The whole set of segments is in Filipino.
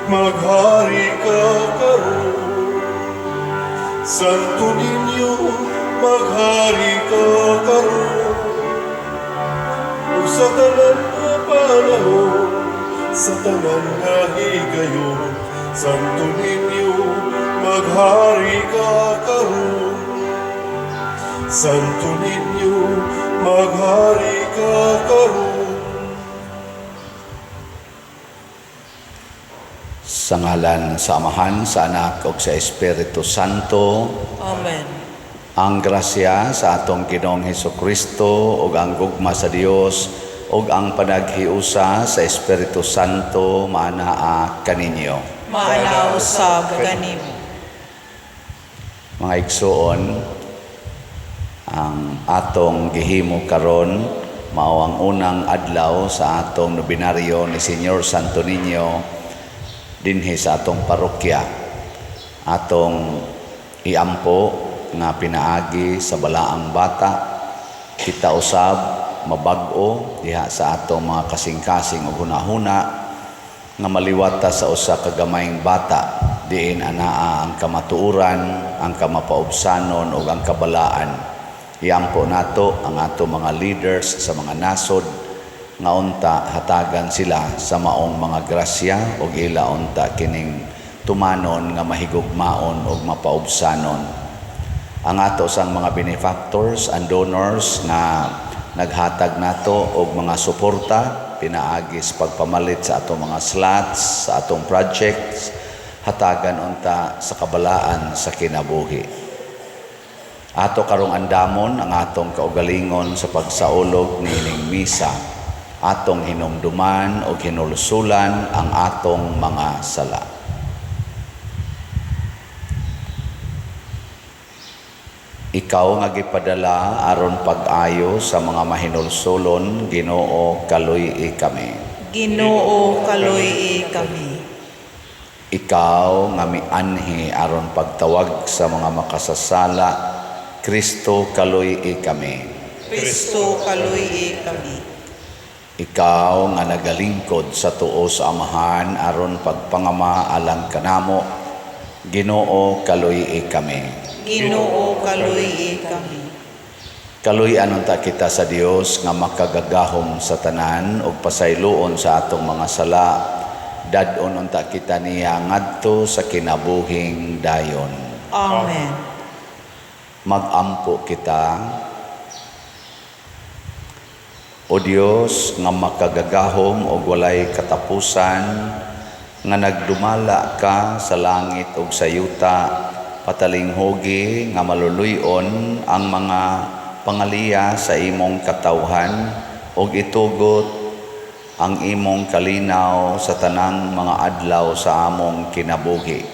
maghari ka karon. Santo Niño, maghari ka karon. Ug sa tanan nga panahon, sa tanan nga higayon, Santo Niño, maghari ka karon. Santo Niño, maghari ka karon. Sa ngalan sa Amahan, sa Anak, ug sa Espiritu Santo. Amen. Ang grasya sa atong Ginoong Hesukristo ug ang gugma sa Dios ug ang panaghiusa sa Espiritu Santo maanaa kaninyo. Maanaw sa gaganimo. Mga igsoon, ang atong gihimo karon mao ang unang adlaw sa atong nobinaryo ni Señor Santo Niño dinhi sa atong parokya. Atong iampo nga pinaagi sa balaang bata, kita usab mabag-o diha sa atong mga kasing-kasing ug hunahuna nga maliwata sa usa ka gamayng bata diin anaa ang kamatuoran, ang kamapaubsanon ug ang kabalaan. Iampo nato ang ato mga leaders sa mga nasod nga unta hatagan sila sa maong mga grasya ug ila unta kining tumanon nga mahigugmaon ug mapaubsanon. Ang ato sang mga benefactors and donors nga naghatag nato og mga suporta pinaagi sa pagpamalit sa atong mga slots, sa atong projects, hatagan unta sa kabalaan sa kinabuhi. Ato karong andamon ang atong kaugalingon sa pagsaulog nining misa. Atong hinumduman o hinulusulan ang atong mga sala. Ikaw nga gipadala aron pag-ayo sa mga mahinulsulon, Ginoo, kaluy-i kami. Ginoo, kaluy-i kami. Ikaw nga mianhi aron pagtawag sa mga makasasala, Kristo, kaluy-i kami. Kristo, kaluy-i kami. Ikaw nga nagalingkod sa tuo sa Amahan aron pagpangama alang kanamo, Ginoo, kaluy-i kami. Ginoo, kaluy-i kami. Kaluy-an unta kita sa Dios nga makagagahom sa tanan ug pasayloon sa atong mga sala. Dad-on unta kita niya ngadto sa kinabuhing dayon. Amen. Magampo kita. O Dios nga makagagahom o walay katapusan, nga nagdumala ka sa langit ug sa yuta, patalinghogi nga maluluyon ang mga pangaliya sa imong katawhan ug itugot ang imong kalinaw sa tanang mga adlaw sa among kinabuhi.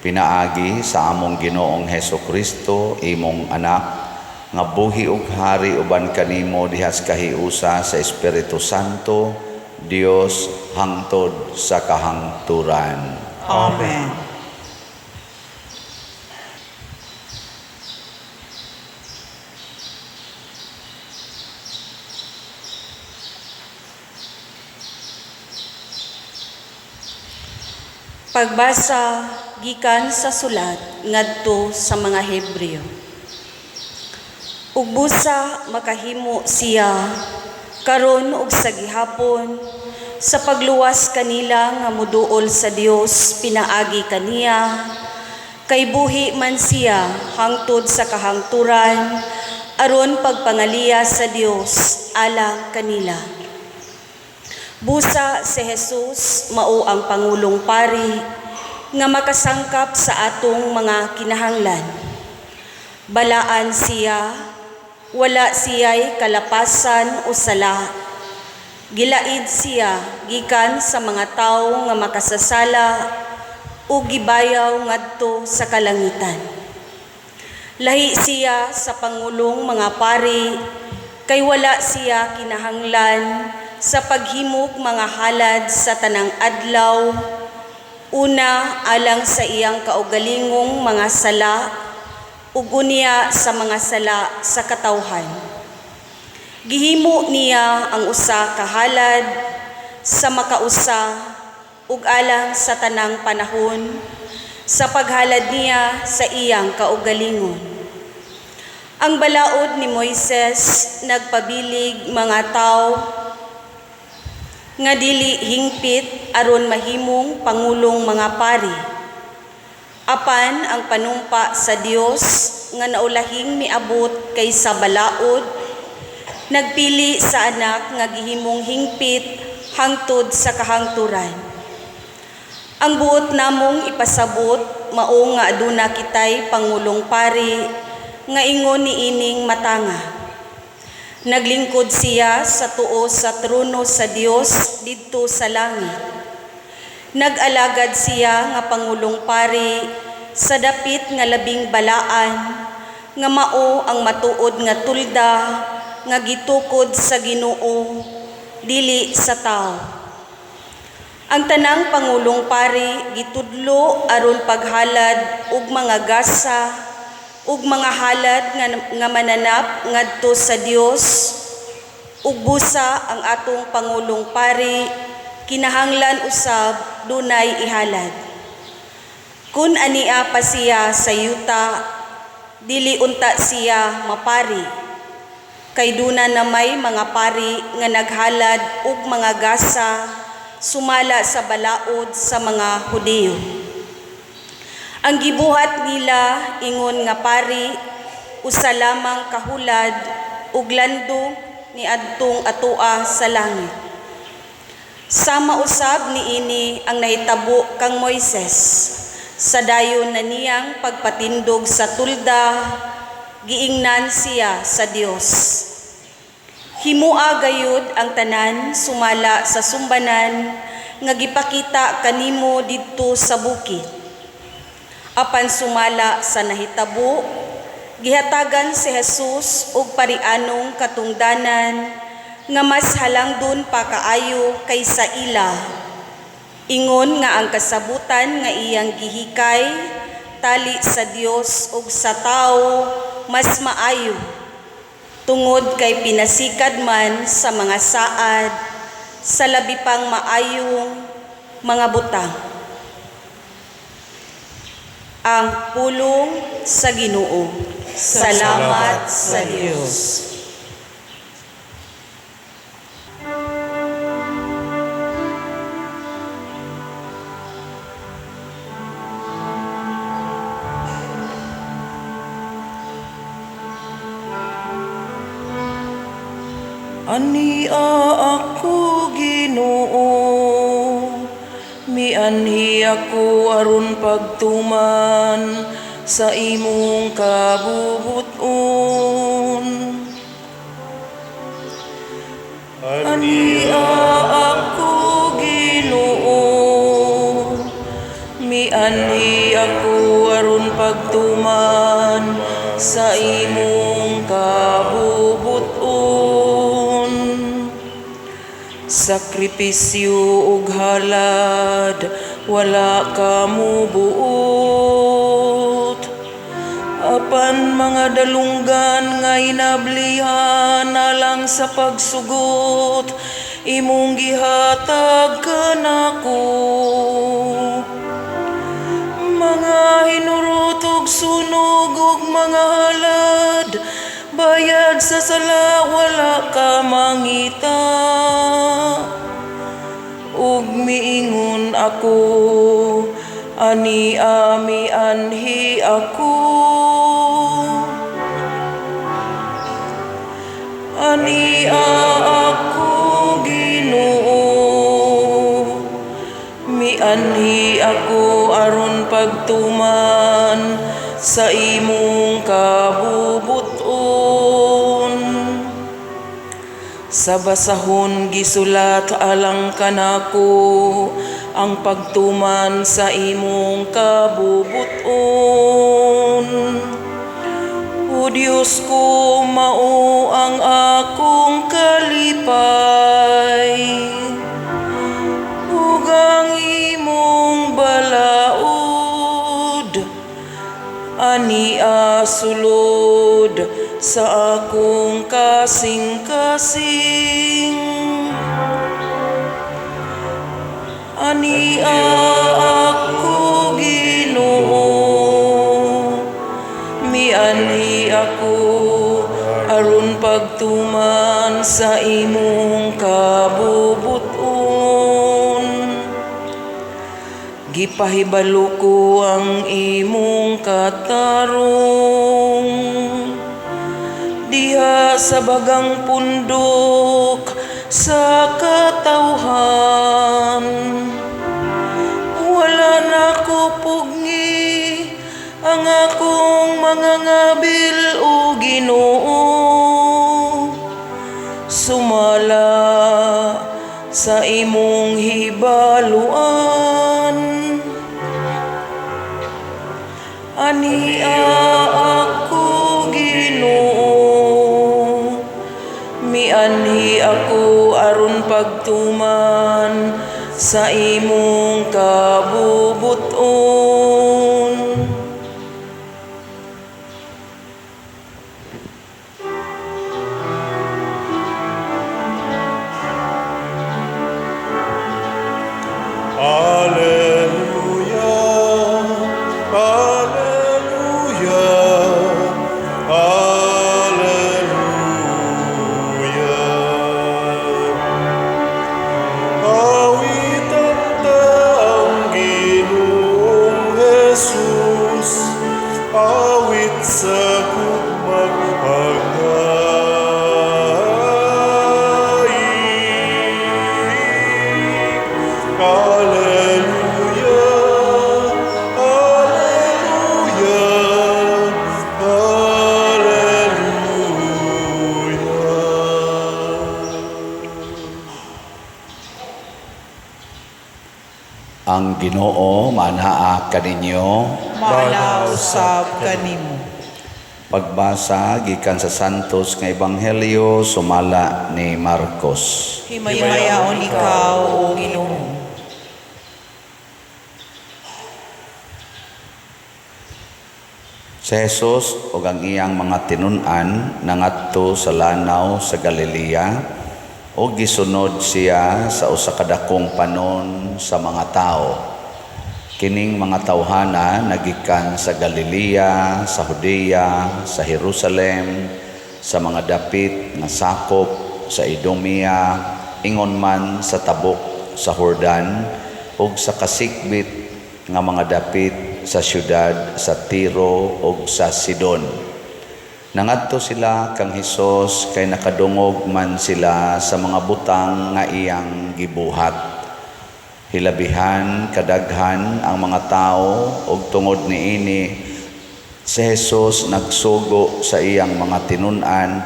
Pinaagi sa among Ginoong Hesukristo, imong anak, nga buhi ug hari uban kanimo dihas kahiusa sa Espiritu Santo, Dios hangtod sa kahangturan. Amen. Pagbasa gikan sa sulat ngadto sa mga Hebreo. Ug busa makahimo siya karon ug sa gihapon sa pagluwas kanila nga moduol sa Dios pinaagi kaniya kay buhi man siya hangtod sa kahangturan aron pagpangaliya sa Dios ala kanila. Busa si Jesus mao ang Pangulong Pari nga makasangkap sa atong mga kinahanglan. Balaan siya, wala siya'y kalapasan o sala. Gilaid siya gikan sa mga tawo nga makasasala o gibayaw ngadto sa kalangitan. Lahi siya sa Pangulong mga Pari kay wala siya kinahanglan sa paghimok mga halad sa tanang adlaw, una alang sa iyang kaugalingong mga sala, ug unya sa mga sala sa katawhan. Gihimo niya ang usa ka halad sa makausa ug alang sa tanang panahon, sa paghalad niya sa iyang kaugalingon. Ang balaod ni Moises nagpabilig mga tao nga dili hingpit aron mahimong pangulong mga pari. Apan ang panumpa sa Dios nga naulahing miabot kay sa balaod, nagpili sa anak nga gihimong hingpit hangtod sa kahangturan. Ang buot namong ipasabot mao nga aduna kitay pangulong pari nga ingon niining matanga. Naglingkod siya sa tuo sa trono sa Dios didto sa langit. Nag-alagad siya nga pangulong pari sa dapit nga labing balaan nga mao ang matuod nga tulda nga gitukod sa Ginoo dili sa tao. Ang tanang pangulong pari gitudlo aron paghalad og mga gasa ug mga halad nga mananap ngadto sa Dios, ug busa ang atong pangulong pari kinahanglan usab dunay ihalad. Kun ania pa siya sa yuta, dili unta siya mapari. Kay duna na may mga pari nga naghalad og mga gasa sumala sa balaod sa mga Hudiyo. Ang gibuhat nila ingon nga pari usa lamang kahulad ug landong ni adtong atoa sa langit. Sama usab niini ang nahitabo kang Moises sa dayon na niyang pagpatindog sa tulda, giingnan siya sa Dios. Himua gayud ang tanan sumala sa sumbanan nga gipakita kanimo didto sa bukid. Apan sumala sa nahitabo, gihatagan si Jesus og parianong katungdanan nga mas halangdon pa kaayo kaysa ila. Ingon nga ang kasabutan nga iyang gihikay tali sa Dios ug sa tao mas maayo, tungod kay pinasikad man sa mga saad sa labi pang maayong mga butang. Ang pulong sa Ginoo. Salamat sa Dios. Ania ako Ginoo, mianhi ako aron pagtuman sa imong kabubuton. Ania ako Ginoo, mianhi ako aron pagtuman sa imong kabubuton. Sakripisyo ug halad wala ka mubuot. Apan mga dalunggan nga inablihan alang sa pagsugot, imong gihatag kanako. Mga hinurot ug sunog ug mga halad, bayad sa sala wala ka mangita. Ug miingon ako, ania mianhi ako. Ania ako Ginoo, mianhi ako aron pagtuman sa imong kabubuton. Sa basahon gisulat alang kanako ang pagtuman sa imong kabubuton. O Diyos ko, mao ang akong kalipay, ug ang imong balaod ania sulod sa akong kasing-kasing. Ania ako Ginoo, mianhi ako aron pagtuman sa imong kabubuton. Gipahibalo ko ang imong katarong diha sa bagang pundok sa katawhan. Wala na ko pugni ang akong mga ngabil o Ginoo. Sumala sa imong hibaluan. Ania ako Ginoo, mianhi ako aron pagtuman sa imong kabubuton. Alleluia, Alleluia, Alleluia. Awitan taong Ginoong Jesus, awit sa kumagpagdaig. Alleluia, Alleluia, Alleluia. Ang Ginoo manaa kaninyo. Malaw sab kanimo. Pagbasa gikan sa Santos nga Ebanghelyo sumala ni Marcos. Himayaon ikaw o Ginoo. Si Jesus ug ang iyang mga tinun-an nangadto sa lanaw sa Galilea ug gisunod siya sa usa ka dakong panon sa mga tao. Kining mga tawhana nagikan sa Galilea, sa Judea, sa Jerusalem, sa mga dapit nga sakop sa Idumea, ingon man sa tabok sa Jordan ug sa kasikbit nga mga dapit sa syudad sa Tiro ug sa Sidon. Nangadto sila kang Hesus kay nakadungog man sila sa mga butang nga iyang gibuhat. Hilabihan kadaghan ang mga tao ug tungod niini si Jesus nagsugo sa iyang mga tinun-an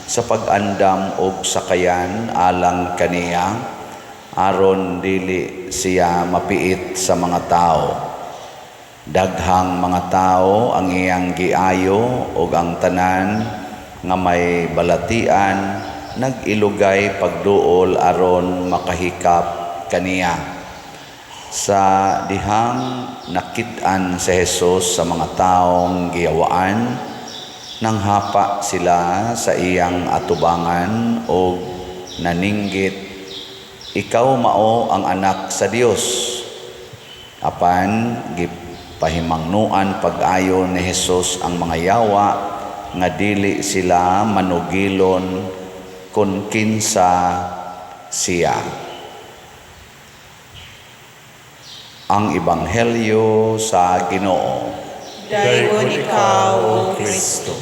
sa pag-andam ug sakayan alang kaniya aron dili siya mapiit sa mga tao. Daghang mga tao ang iyang giayo ug ang tanan nga may balatian nag-ilugay pagduol aron makahikap kaniya. Sa dihang nakit-an si Jesus sa mga taong giyawaan, nanghapa sila sa iyang atubangan o naninggit, "Ikaw mao ang anak sa Dios." Apan gipahimangnuan pag-ayo ni Jesus ang mga yawa nga dili sila manugilon kun kinsa siya. Ang Ebanghelyo sa Ginoo. Dayon ikaw o Kristo.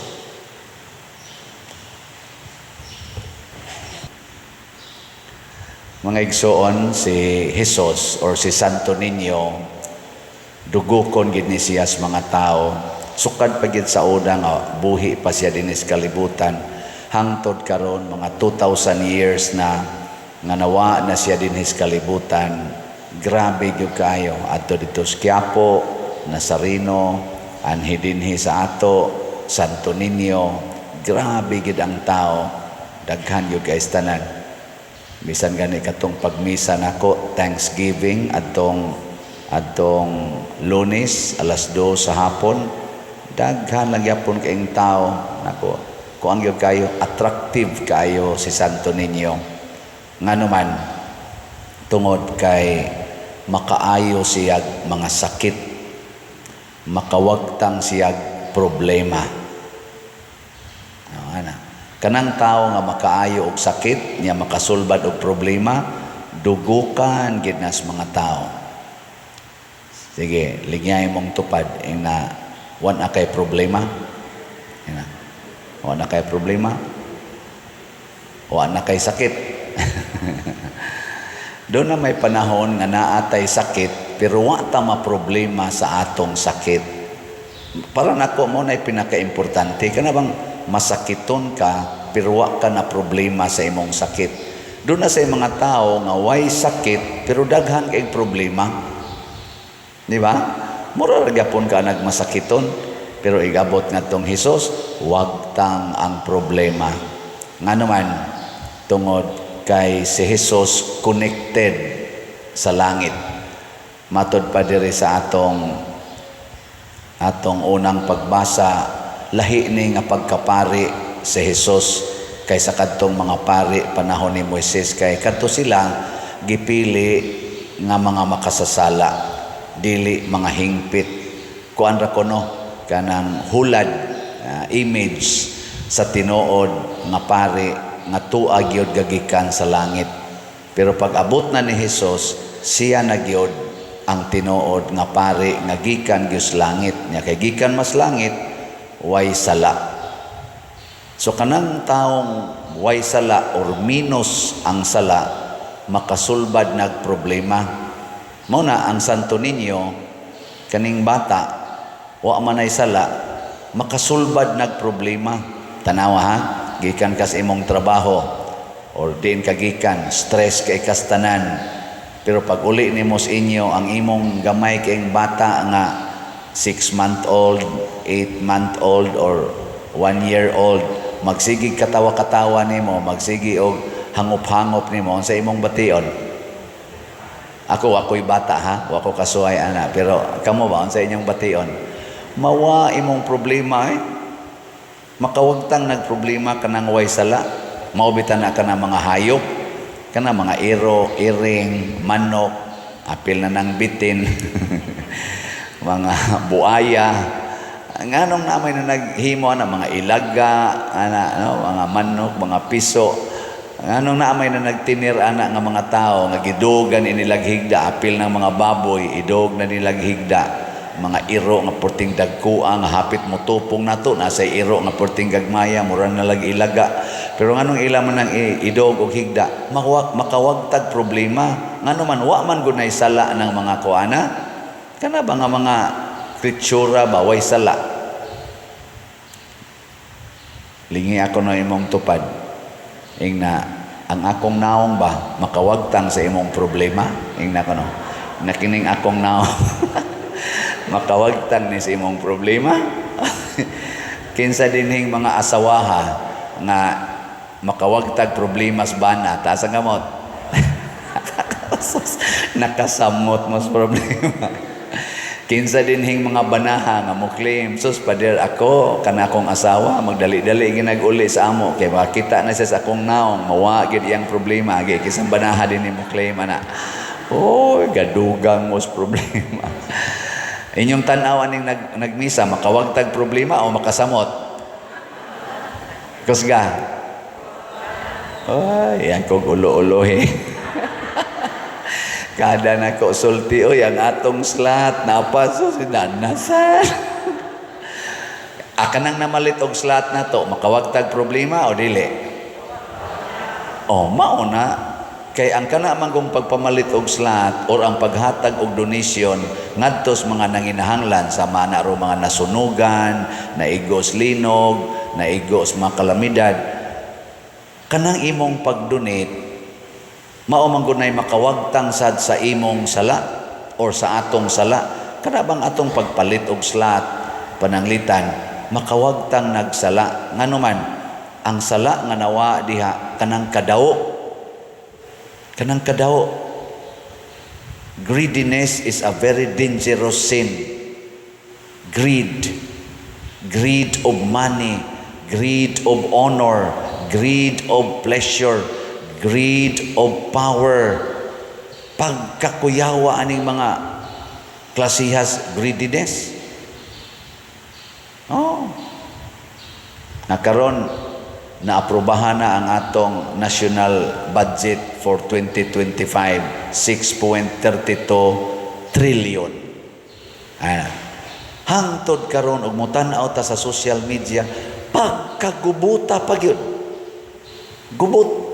Mga igsoon, si Jesus or si Santo Niño, dugukon gid ni siya sa mga tao. Sukad pa gid sa una nga buhi pa siya dinis kalibutan. Hangtod karon mga 2,000 years na nga nawa na siya dinis kalibutan. Grabe gyud kayo adto dito sa Quiapo, Nazareno, anhi dinhi sa ato, Santo Niño. Grabe gid ang tao. Daghan gyud kay tanan. Bisan gani katong pagmisa nako Thanksgiving adtong Lunes alas 2 sa hapon, daghan lang gyapon kaayong tao nako. Kuang gyud kayo attractive kayo si Santo Niño. Ngano man tungod kay makaayo siyag mga sakit, makawagtang siyag problema. Kanang tao nga makaayo og sakit, niya makasulbad og problema, dugukan gid nas mga tao. Sige, ligyay mong tupad ing na wan akay problema. Ina. Wan akay problema. Wan akay sakit. Doon na may panahon nga naatay sakit, pero wa ta ma-problema sa atong sakit. Para nako mo na pinaka-importante kana bang masakiton ka pero wa ka na problema sa imong sakit. Doon na sa mga tao nga way sakit pero daghan kay problema. Di ba? Mura ra gyapon ka nagmasakiton pero igabot ngadtong Hesus, wag tang ang problema. Nganuman tungod kay si Hesus connected sa langit. Matod pa diri sa atong unang pagbasa, lahi ni nga pagkapari si Hesus kaysa kadtong mga pari panahon ni Moises, kay kadto sila gipili nga mga makasasala, dili mga hingpit. Kuan ra kono kanang hulad, image sa tinuod nga pari nga tuag gyud gagikan sa langit. Pero pag abot na ni Hesus, siya na gyud ang tinuod nga pari nga gikan gyud sa langit. Nya kay gikan mas langit, way sala. So kanang taong way sala or minus ang sala, makasulbad nag problema. Mao na ang Santo Niño, kaning bata wa man ay sala, makasulbad nag problema. Tanawa ha, gikan kas imong trabaho or din kagikan stress kay kastanan, pero pag uli nimo sa inyo ang imong gamay kay bata nga 6-month-old, 8-month-old, or 1-year-old, magsigig katawa-katawa nimo, magsigi og hangop-hangop nimo sa imong bation. Ako'y bata ha, wa ko kasuway ana, pero kamo ba sa inyong bation? Mawa imong problema makawagtang nagproblema kanang way sala, maubitan na kanang mga hayop, kanang mga iro, iring, manok, apil na ng bitin, mga buaya, nganong namay na naghimo na mga ilaga, mga manok, mga piso, nganong namay na nagtinir ana nga mga tao, nga gidugan inilag higda, apil ng mga baboy, idog na nilag higda, mga iro nga porting dagkuang hapit mo tupong nato nasa iro nga porting gagmaya mura na lag ilaga, pero nganong ila man ang idog og higda makawagtag problema. Ngano man wa man gunay sala ng mga kuana kana ba nga mga kritsura ba way sala. Lingi ako na imong tupad ing na ang akong naong ba makawagtang sa imong problema ing na kuno nakining akong naong makawagtang ni sa imong problema. Kinsa dinhing mga asawaha nga makawagtag problema sa bana taas ang gamot. Nakasamot mo sa problema. Kinsa dinhing mga banaha nga mo claim, sus pader ako kana akong asawa magdali-dali ginag-uli sa amo kay makita na siya sa akong naong mawa gid iyang problema agi kisang banaha din mo claim ana. Oy gadugang mo sa problema. Inyong tanawan ning nagmisa, makawagtag problema o makasamot? Kusga? Ay, yan kong ulo-ulohe. Kada na ko sulti, oy, ang atong slat, napaso, sinanasan. Akanang namalit og slat na to, makawagtag problema o dili? O, mauna. Kay ang kana man kung pagpamalit og slat or ang paghatag og donation ngadtos mga nanginahanglan sa manaro mga nasunugan, naigos linog, naigos mga kalamidad, kanang imong pagdonate mao man gunay makawagtang sad sa imong sala or sa atong sala. Kana bang atong pagpalit og slat pananglitan makawagtang nagsala nganuman ang sala nga nawa diha kanang kadawo. Kanang kadaw, greediness is a very dangerous sin. Greed of money, greed of honor, greed of pleasure, greed of power. pagkakuyawa aning mga klasihas greediness. Oh. Nakaron naaprubahan na ang atong national budget for 2025, 6.32 trillion. Hangtod karon og mutanaw ta sa social media, pagkagubuta pa gyud. Gubot.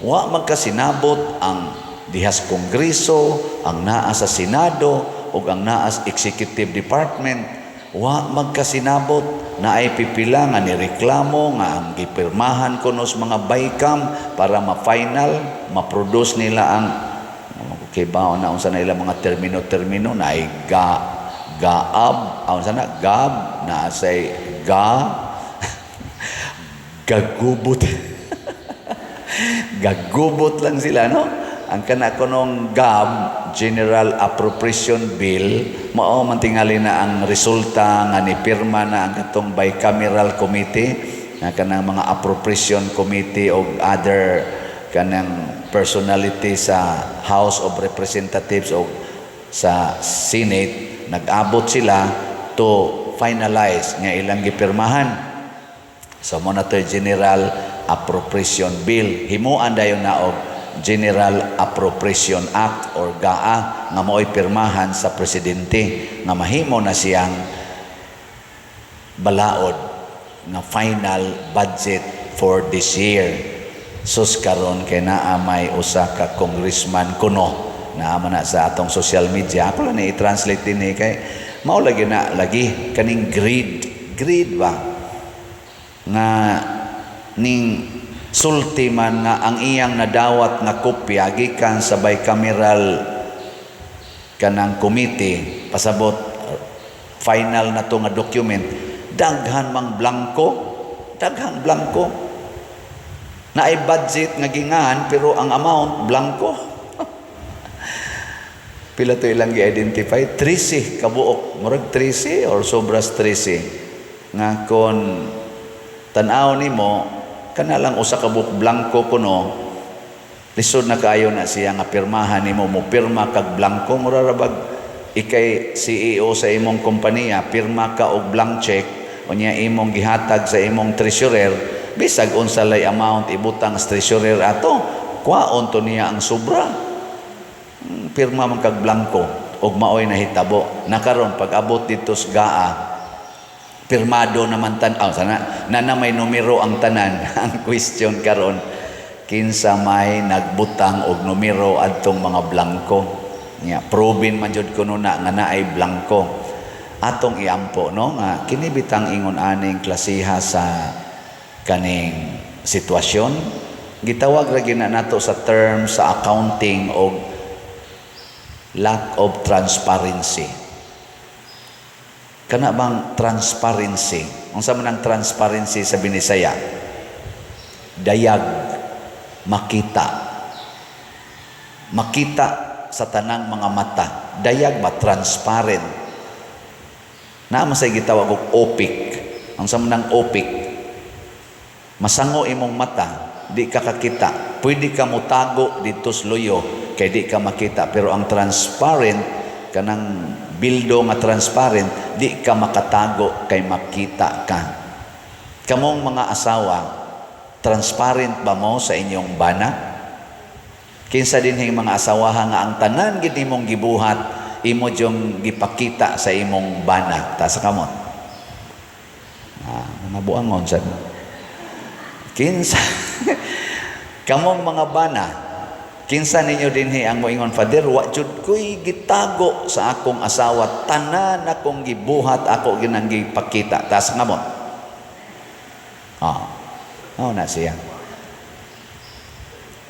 Wa magkasinabot ang dihas kongreso, ang naa sa senado ug ang naa sa executive department. Wa magkasinabot na ay pipila nga nireklamo nga ang gipirmahan kunos mga bycam para ma-final, ma-produce nila ang kibaw na unsa na ilang mga termino na ay gaab, unsa na gab na say gagubot. Gagubot lang sila, no? Ang kana kunong GAB, General Appropriation Bill, mao man tingali na ang resulta nga nipirma na ang katong bicameral committee, nga kanang mga appropriation committee o other kanang personality sa House of Representatives o sa Senate, nag-abot sila to finalize nga ilang gipirmahan. So mo na to General Appropriation Bill. Himuan dayon na og General Appropriation Act or GAA nga mao'y pirmahan sa presidente nga mahimo na siyang balaod nga final budget for this year. Sus karon kay naa may usa ka congressman kuno na na sa atong social media. Ako lang i-translate din kay mao lagi na lagi kaning greed ba nga ning sulti man nga ang iyang nadawat nga kopya gikan sa bicameral kanang committee pasabot final na to nga document, daghan mang blanco na ay budget nga gingahan pero ang amount blanco. Pila to ilang gi-identify? 13 kabuok, murag 13 or sobras 13 nga kon tan-aw nimo kana lang usa ka buok blanco kuno, lisod na kaayo na siya nga pirmahan nimo mo pirma kag blanco, mura ra bag ikay CEO sa imong kompanya pirma ka og blank check unya imong gihatag sa imong treasurer, bisag unsa lay amount ibutang sa treasurer ato kwaon to niya ang sobra. Pirma man kag blanco og maoy nahitabo nakaron pag abot dito sa GAA pirmado naman tan-aw sana na may numero ang tanan. Ang question karon kinsa may nagbutang og numero adtong mga blanco nya proven man jud kuno na nga naay blanco atong iampo, no, nga kini bitang ingon aning klasiha sa kaning sitwasyon gitawag ra gyud nato sa term sa accounting og lack of transparency. Kana bang transparency? Unsa man ang transparency sa Binisaya? Dayag, makita. Makita sa tanang mga mata. Dayag ba? Transparent. Naman sa gitawag og opik. Unsa man ang opik? Masango imong mata, di ka kakita. Pwede ka mutago dito sa luyo, kay di ka makita. Pero ang transparent, kanang bildo nga transparent, di ka makatago kay makita ka. Kamong mga asawa, transparent ba mo sa inyong bana? Kinsa din hing mga asawaha nga ang tanan gid nimong gibuhat, imo jong gipakita sa imong bana. Ta sa kamot. Nabuangon sad. Kinsa kamong mga bana, kinsa ninyo dinhi ang moingon, Father, wa jud ko'y gitago sa akong asawa, tanan akong gibuhat, ako ginang gipakita. Tas nga mo. Na siya.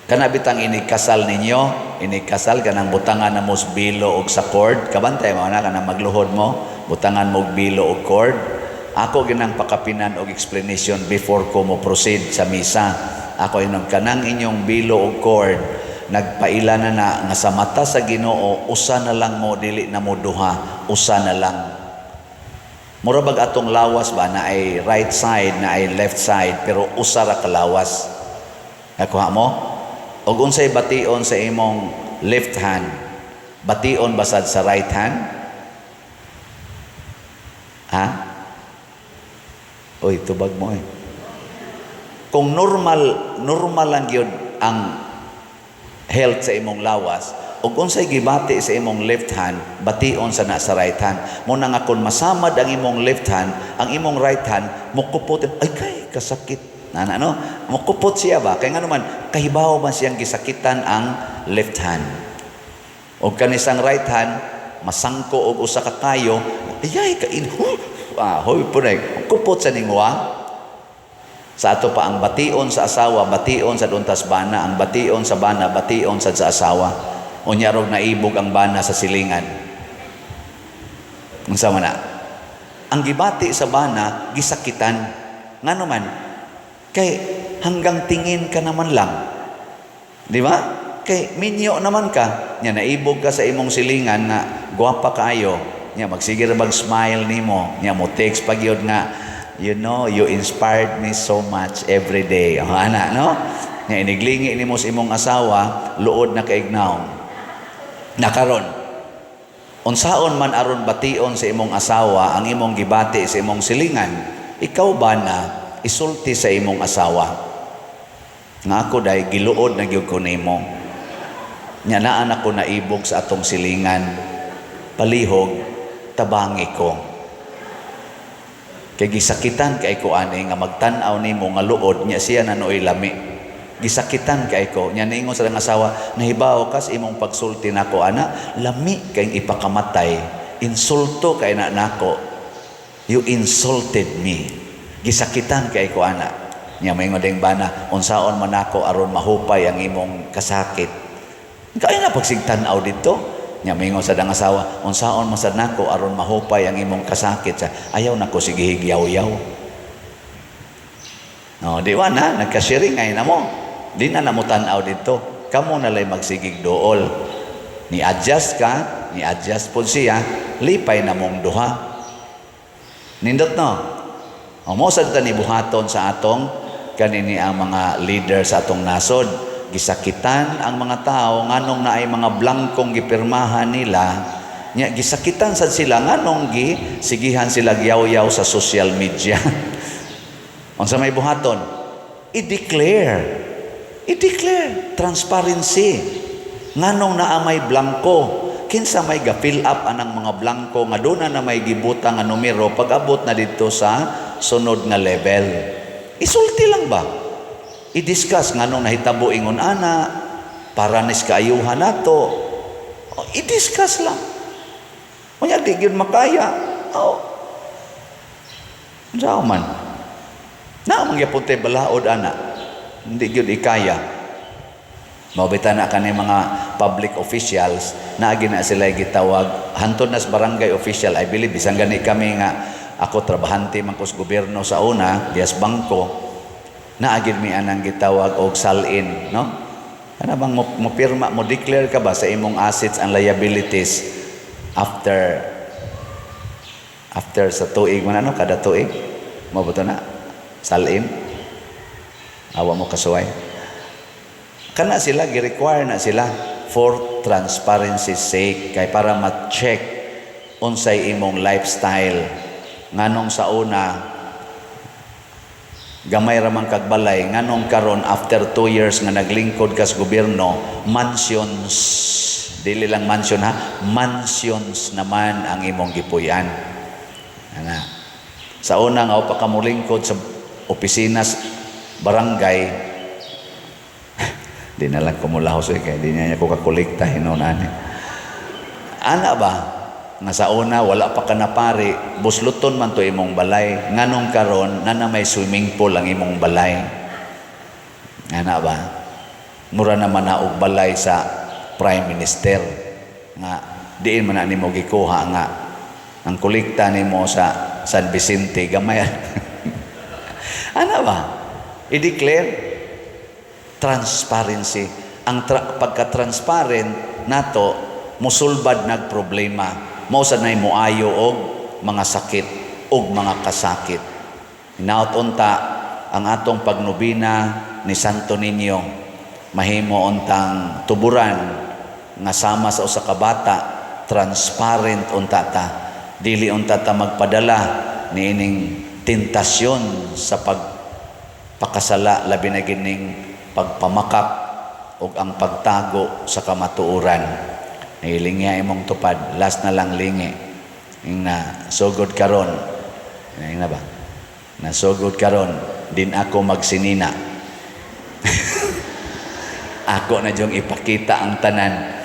Kana bitang inikasal ninyo, inikasal kanang butangan na mo bilo og sa cord, kabantay mo na kanang magluhod mo, butangan mo og bilo og cord. Ako ginang pakapinan og explanation before ko mo proceed sa misa. Ako inom kanang inyong bilo og cord, nagpaila na nga sa mata sa Ginoo, usa na lang mo, dili na mo duha, usa na lang. Mura bag atong lawas ba na ay right side, na ay left side, pero usa ra ka lawas. Nakuha mo? Og unsay bation sa imong left hand, bation basad sa right hand? Ha? Oy, tubag mo eh. Kung normal lang yun ang health sa imong lawas, o kung sa'y gibati sa imong left hand, bation sa nasa right hand. Muna nga kung masamad ang imong left hand, ang imong right hand, mukupot, ay kay, kasakit. Ano? Mukupot siya ba? Kaya nga naman, kahibaw man siyang gisakitan ang left hand. O kanisang right hand, masangko o usa ka kayo, ay kain, hoy po na, mukupot sa ningwa. Sa ato pa ang bation sa asawa, bation sa duntas bana, ang bation sa bana, bation sa asawa. Unya rog naibog ang bana sa silingan. Unsa man na? Ang gibati sa bana gisakitan. Ngano man? Kay hanggang tingin ka naman lang. Di ba? Kay minyo naman ka. Nya naibog ka sa imong silingan na gwapa kaayo. Nya magsige ra bang smile nimo. Nya mo text pag yun nga, you know, you inspired me so much every day. Ana, no? Nya iniglingi nimo sa imong asawa, luod na kaignaw. Nakaron, unsaon man aron bation sa imong asawa ang imong gibati sa imong silingan, ikaw ba na isulti sa imong asawa? Nga ako dahil giluod na gyud ko nimo. Nya naan ako naibog sa atong silingan, palihog, tabangi ko. Kay gisakitan kay ko ani nga magtan-aw nimo nga luod nya siya nanoy lami. Gisakitan kay ko nya niingon sa asawa, nahibaw kas imong pagsulti nako ana, lami kay ipakamatay, insulto kay na nako. You insulted me. Gisakitan kay ko ana. Nya moingon ding bana, unsaon man nako aron mahupay ang imong kasakit. Kaya na pagsigtan-aw dito. Nya moingon sa asawa, unsaon man sad nako aron mahupay ang imong kasakit. Sa ayaw nako sige higyaw-yaw. No, di ba na nagkasharing ay namo. Di na namutan-aw dito. Kamo na lay magsigig dool. Ni-adjust ka, ni-adjust po siya, lipay na mong duha. Nindot no? Umosad ta ni buhaton sa atong kanini ang mga leader sa atong nasod. Gisakitan ang mga tao nganong na ay mga blangkong gipirmahan nila. Nya gisakitan sad sila nganong sigihan sila yaw-yaw sa social media. Unsa may buhaton? I-declare transparency. Nganong naa may blanko, kinsa may ga-fill up anang mga blanko nga doon na may gibuta nga numero pag-abot na dito sa sunod nga level. Isulti lang ba? I-discuss nganong nahitabo ingon ana para nis kaayuhan nato. I-discuss lang. Unya di gyud makaya. Sao man? Na mangyapon balaod ana. Hindi gyud ikaya. Mabita na kani mga public officials na gina sila gitawag hantod nas barangay official. I believe bisan gani kami nga ako trabahante man ko sa gobyerno sa una, dias bangko, na agid mi anang gitawag og salin, no? Ana bang mo pirma mo declare ka ba sa imong assets and liabilities after sa tuig man ano kada tuig? Mo buto na salin. Awa mo kasuway. Kana sila, gi-require na sila for transparency's sake, kay para ma-check unsay imong lifestyle. Nganong sa una, gamay ramang kagbalay, nganong karon after 2 years nga naglingkod ka sa gobyerno, mansions, dili lang mansion ha, mansions naman ang imong gipuyan. Ana. Sa una nga pa ka mulingkod sa opisina barangay, di na lang kumulahos kaya di niya ko kakolekta hinunan. Ana ba nga sa una wala pa ka na pari, busluton man to imong balay, nganong karon na may swimming pool ang imong balay. Ana ba mura naman na og balay sa Prime Minister nga diin man na nimo gikuha nga ang kolekta nimo sa San Vicente gamay. Ana ba i-declare transparency. Ang pagka-transparent nato musulbad nag problema. Mao sad nay moayo og mga sakit og mga kasakit. Hinaut unta ang atong pagnubina ni Santo Niño mahimo untang tuburan nga sama sa usa ka bata, transparent unta ta. Dili unta ta magpadala niining tentasyon sa pagpakasala, labi na gining pagpamakak ug ang pagtago sa kamatuoran. Nahilingi imong tupad, last na lang lingi. Yung na sugod karon. Yung na ba? Na sugod karon, din ako magsinina. Ako na diyong ipakita ang tanan.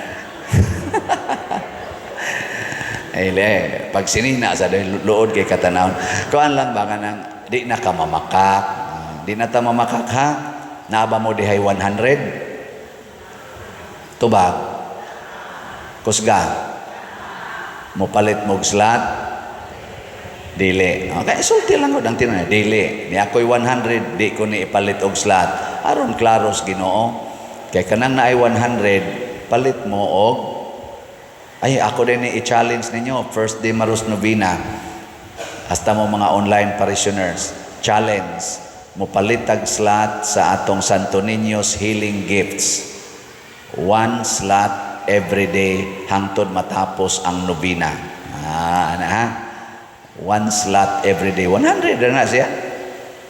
Pag sinina sa luod kay katanawon. Kuan lang ba ka nang di na ka mamakak. Di na ta mamakak ha? Naaba mo dihay 100? Tubag? Kusga? Mupalit mo slot? Dili. Okay, sulti lang ko ang tinanong. Dili. Ni ako'y 100, di ko ni ipalit og slot. Aron klaros Ginoo. Kay kanang naay 100, palit mo og ay ako din i-challenge ninyo first day Marus Novena. Hasta mo mga online parishioners, challenge mo palitag slot sa atong Santo Niño's healing gifts. 1 slot every day hangtod matapos ang novena. Ana ha? 1 slot every day. 100 na siya.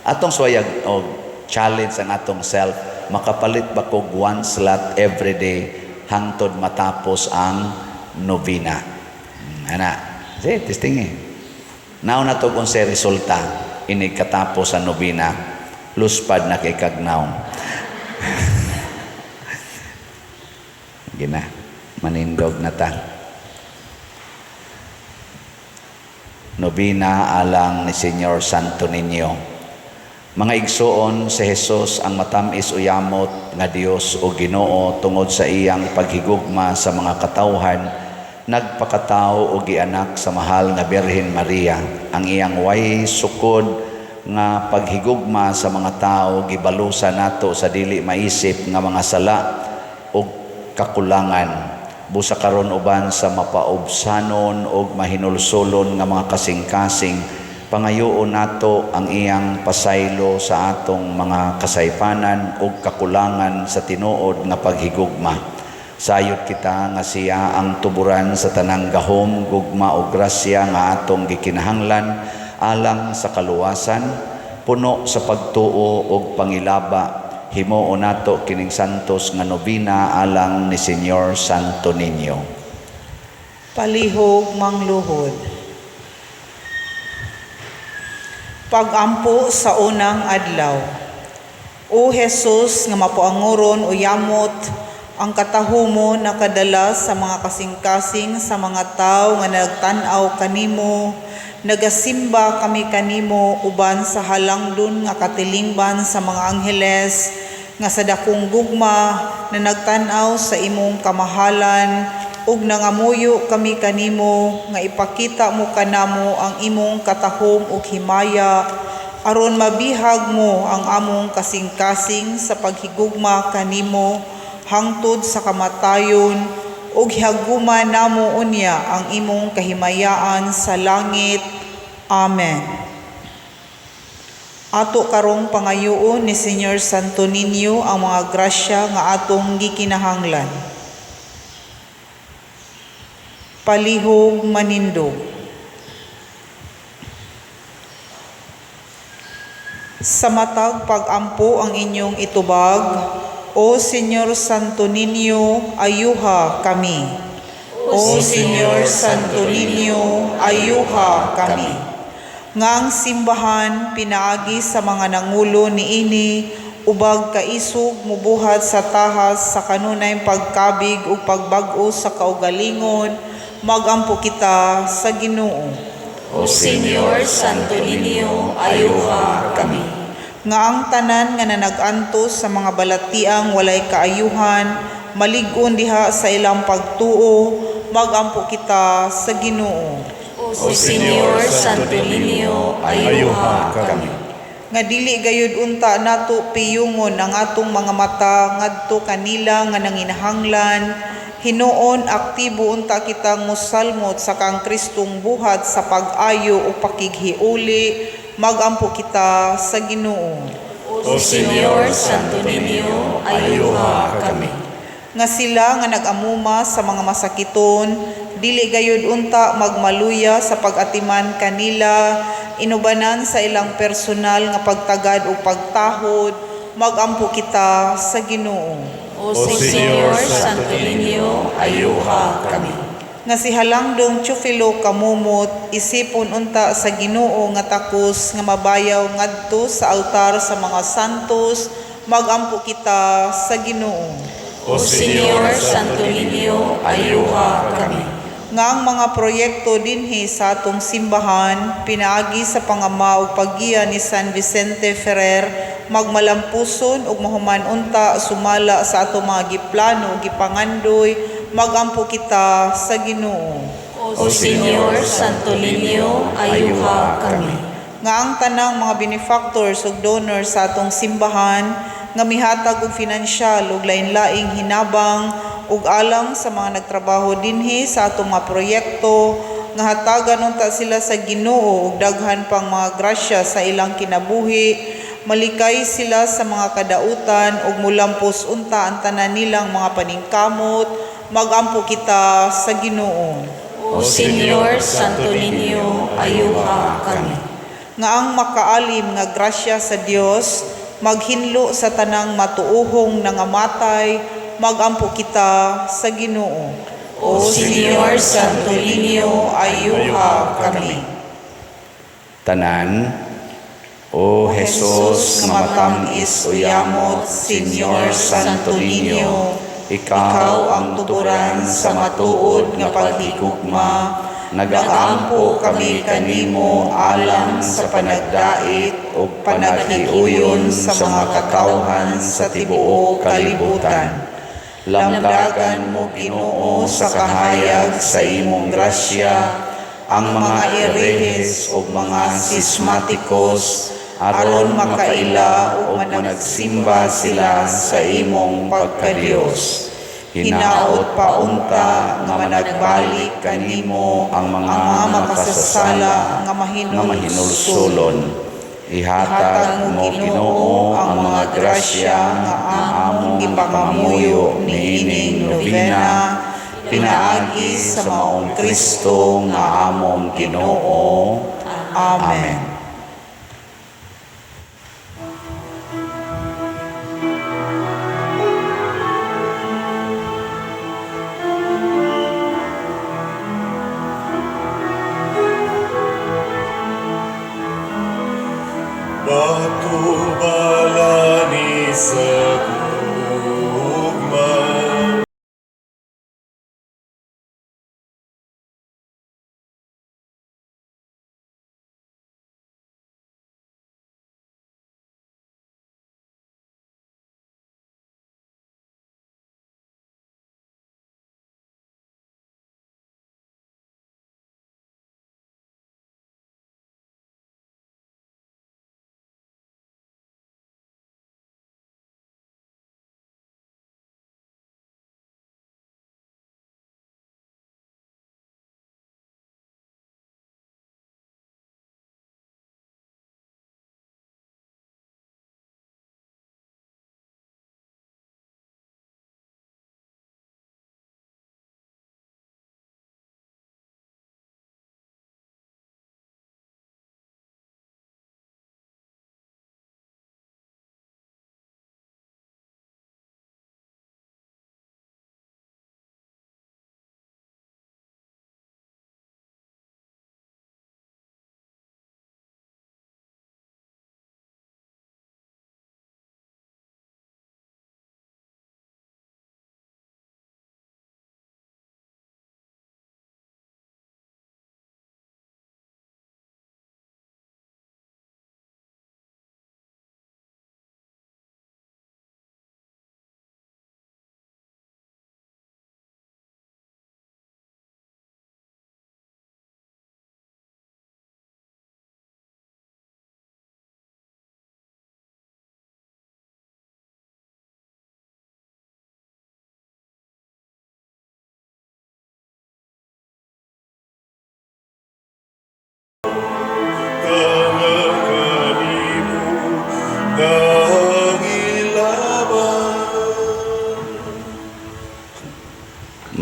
Atong swayag og challenge ang atong self. Makapalit ba kog 1 slot every day hangtod matapos ang novena. Ana. Sige, testing eh. Now na to kung sa resulta inig katapos sa novena. Luspad na kay kagnaw. Gina. Manindog na ta. Novena alang ni Senyor Santo Niño. Mga igsoon si Jesus ang matamis uyamot nga Dios o Ginoo tungod sa iyang paghigugma sa mga katawhan, nagpakatao o gianak sa mahal nga Birhen Maria. Ang iyang way sukod nga paghigugma sa mga tao gibalusa nato sa dili maisip nga mga sala o kakulangan. Busa karon uban sa mapaubsanon o mahinulsolon nga mga kasing-kasing, pangayoon nato ang iyang pasaylo sa atong mga kasaypanan o kakulangan sa tinuod nga paghigugma. Sayod kita nga siya ang tuburan sa tanang gahom, gugma o grasya nga atong gikinahanglan alang sa kaluwasan, puno sa pagtuo o pangilaba. Himuon nato kining santos nga novena alang ni Senyor Santo Niño. Palihog mangluhod. Pagampo sa unang adlaw. O Jesus nga mapuangoron o yamot ang katahumo nakadala sa mga kasing-kasing sa mga tao nga nagtan-aw kanimo, nagasimba kami kanimo uban sa halangdon nga katilingban sa mga angheles nga sa dakong gugma na nagtan-aw sa imong kamahalan ug nangamuyo kami kanimo nga ipakita mo kanamo ang imong katahom ug himaya aron mabihag mo ang among kasing-kasing sa paghigugma kanimo hangtod sa kamatayon ug hiaguman namo unya ang imong kahimayaan sa langit. Amen. Ato karong pangayoon ni Senyor Santo Niño ang mga grasya nga atong gikinahanglan. Palihog manindog. Sa matag pagampo ang inyong itubag, O Senyor Santo Niño, ayuha kami. O Senyor Santo Niño, ayuha kami. Ngang simbahan pinaagi sa mga nangulo niini ubag kaisog mubuhat sa tahas sa kanunay pagkabig ug pagbag-o sa kaugalingon, magampo kita sa Ginoo. O Senyor Santo Niño, ayuha kami. Nga ang tanan nga nanag-antos sa mga balatiang walay kaayuhan, malig-on diha sa ilang pagtuo, magampo kita sa Ginoo. O Senyor Santo Niño, ayuha kami. Nga dili gayud unta nato piyungon ang atong mga mata ngadto kanila nga nanginahanglan, hinuon aktibo unta kitang mosalmot sa kang Kristong buhat sa pag-ayo o pakighiuli, magampo kita sa Ginoo. O Senyor Santo Niño, ayuha kami. nga sila nga nag-amuma sa mga masakiton, dili gayud unta magmaluya sa pag-atiman kanila, inubanan sa ilang personal nga pagtagad o pagtahod, magampo kita sa Ginoo. O Señor Santo Niño, ayuha kami. Nga si Halangdong Teofilo kamumot, isipon unta sa Ginoo nga takos nga mabayaw ngadto sa altar sa mga santos, magampo kita sa Ginoo. O Señor Santo Niño, ayuha kami. Nga ang mga proyekto dinhi sa atong simbahan, pinaagi sa pangama ug paggiya ni San Vicente Ferrer, magmalampuson ug mahuman unta sumala sa atong mga giplano ug gipangandoy, magampo kita sa Ginoo. O Señor Santo Niño, ayuha kami. Nga ang tanang mga benefactors ug donors sa atong simbahan, nga mihatag og pinansyal ug lain-laing hinabang ug alang sa mga nagtrabaho dinhi sa atong mga proyekto, nga hatagan unta sila sa Ginoo ug daghan pang mga grasya sa ilang kinabuhi, malikay sila sa mga kadautan ug mulampos unta ang tanan nilang mga paningkamot, magampo kita sa Ginoo. O Señor Santo Niño, ayuha kami. Nga ang makaalim nga grasya sa Dios maghinlo sa tanang matuuhong nangamatay, magampo kita sa Ginoo. O Señor Santo Niño, ayuha kami. Tanan, O Jesus nga matamis uyamot, Señor Santo Niño, ikaw ang tuturan sa matuod nga paghigugma, nagaampo kami kanimo alang sa panagdait o panaghiuyon sa mga katawhan sa tibuok kalibutan. Lamdagan mo, Ginoo, sa kahayag sa imong grasya, ang mga erehes o mga sismatikos, aron makaila o managsimba sila sa imong pagkadiyos. Hinaot pa unta nga managbalik kanimo ang mga makasasala nga mahinulsulon. Ihatag mo, Ginoo, ang mga grasya nga among gipangamuyo niining novena, pinaagi sa maong Kristo nga among Ginoo. Amen. Batubala ni sa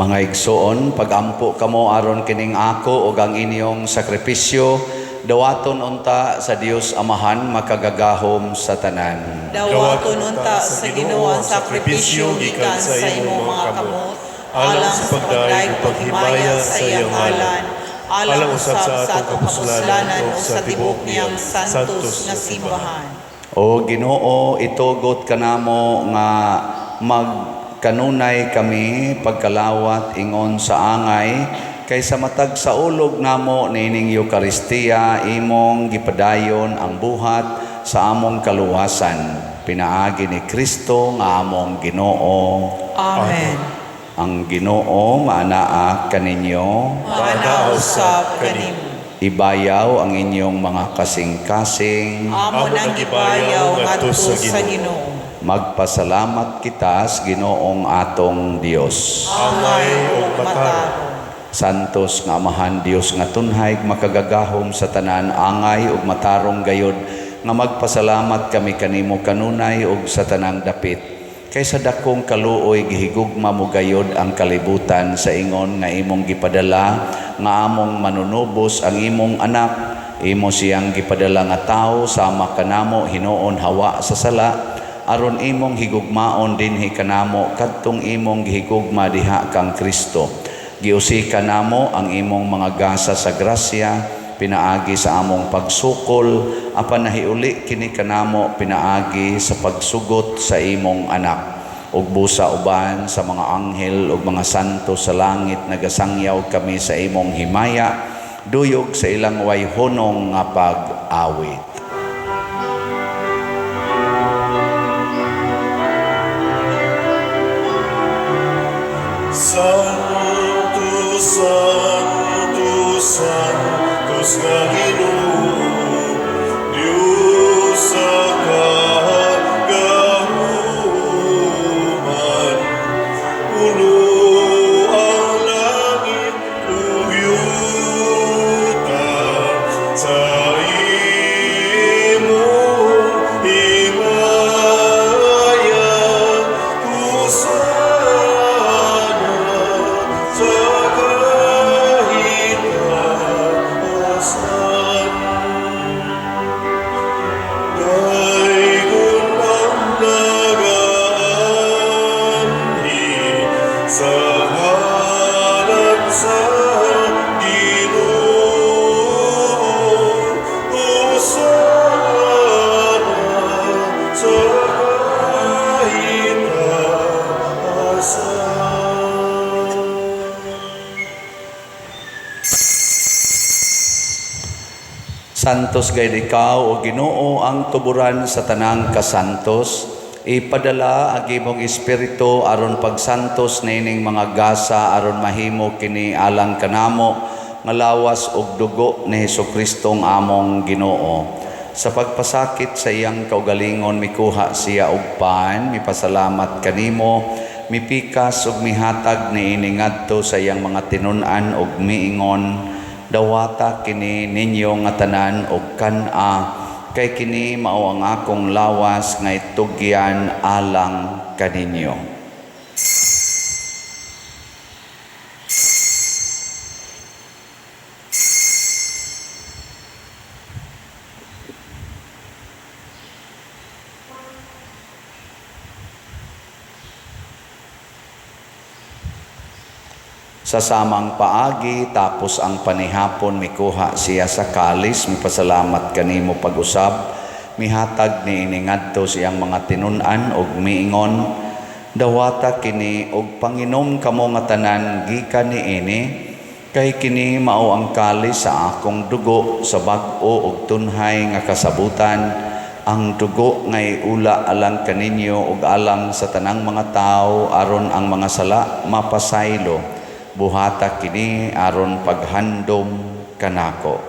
Mga igsoon, pagampo kamo aron kining ako ug ang inyong sakripisyo, dawaton unta sa Dios Amahan makagagahom sa tanan. Dawaton unta sa Ginoo ang sakripisyo gikan sa imong mga kamot, alang sa pagdaig paghimaya sa iyang ngalan, alang usab sa atong kapuslanan ug sa tibok niyang santos nga simbahan. O Ginoo, itugot kanamo nga magkanunay kami pagkalawat ingon sa angay kaysa matag sa ulog namo nining Eucharistia imong gipadayon ang buhat sa among kaluwasan. Pinaagi ni Kristo nga among Ginoo. Amen. Ang Ginoo maanaa kaninyo. Maanaa usab kanimo. Ibayaw ang inyong mga kasing-kasing. Amo nang gibayaw ngadto sa Ginoo. Magpasalamat kita sa Ginoong atong Dios. Angay ug matarong. Santos nga Amahan Dios nga tunhay makagagahom sa tanan, angay ug matarong gayod nga magpasalamat kami kanimo kanunay ug sa tanang dapit. Kaysa dakong kaluoy gihigugma mo gayod ang kalibutan sa ingon nga imong gipadala nga among manunubos ang imong anak. Imo siyang gipadala nga tawo sama kanamo hinuon hawa sa sala aron imong higugmaon dinhi kanamo kadtong imong gihigugma diha kang Kristo. Giusika namo ang imong mga gasa sa grasya, pinaagi sa among pagsukol, apan nahiuli kini kanamo pinaagi sa pagsugot sa imong anak. Ug busa uban sa mga anghel ug mga santo sa langit nagasangyaw kami sa imong himaya, duyog sa ilang wayhonong nga pag-awit. Santos, Santos, Santos nga Ginoo, Diyos sa kagahuman. Puno ang langit ug yuta sa imong himaya. Sa ngalan sa Ginoo, hosana sa kahitaasan. Santos gayud ikaw o Ginoo ang tuburan sa tanang kasantos. Ipadala ang imong espiritu aron pagsantos nining mga gasa aron mahimo kini alang kanamo nga lawas ug dugo ni Hesukristo ang among Ginoo. Sa pagpasakit sa iyang kaugalingon mikuha siya og pan, mipasalamat kanimo, mipikas ug mihatag niini ngadto sa iyang mga tinun-an ug miingon, dawata kini ninyo nga tanan og kan-a kay kini mao ang akong lawas nga itugyan alang kaninyo. Sa samang paagi tapos ang panihapon mikuha siya sa kalis, mipasalamat kanimo pag-usab, mihatag ni iningadto siyang mga tinun-an og miingon, dawata kini og panginom kamo nga tanan gikan niini, kay kini mao ang kalis sa akong dugo sa bag-o ug tunhay nga kasabutan, ang dugo ngay ula alang kaninyo ug alang sa tanang mga tawo aron ang mga sala mapasaylo. Buhata kini aron paghandom kanako.